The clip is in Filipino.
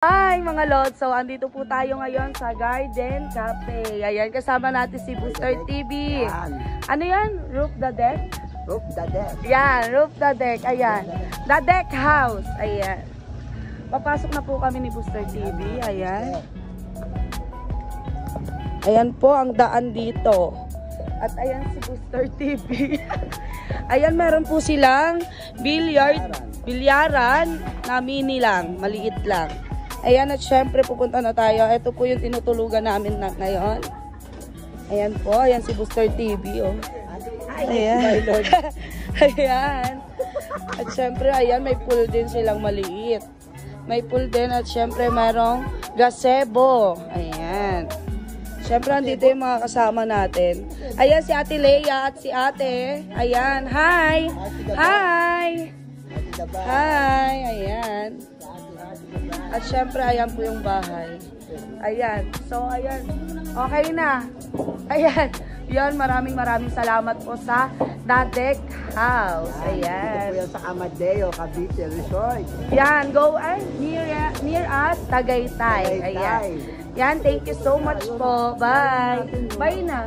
Hi mga Lods! So, andito po tayo ngayon sa Garden Cafe. Ayan, kasama natin si Booster TV. Yan. Ano yan? Roof the Deck? Roof the Deck. Yan, Roof the Deck. Ayan. The Deck House. Ayan. Papasok na po kami ni Booster TV. Ayan. Ayan po ang daan dito. At ayan si Booster TV. Ayan, meron po silang bilyaran na mini lang. Maliit lang. Ayan, at syempre pupunta na tayo. Ito po yung tinutulugan namin ngayon. Ayan po, ayan si Booster TV, oh. Ayan. Ayan. At syempre, ayan, may pool din silang maliit. May pool din at syempre mayroong gazebo. Ayan. Syempre, andito yung mga kasama natin. Ayan si Ate Leia at si Ate. Ayan, hi! Hi! Hi! Ayan. At syempre, ayan po yung bahay. Ayan. So, ayan. Okay na. Ayan. Yan, maraming salamat po sa The Deck House. Ayan. Ito po sa Amadeo, Cavite Resort. Yan. Go near us, Tagaytay. Ayan. Yan. Thank you so much po. Bye. Bye na.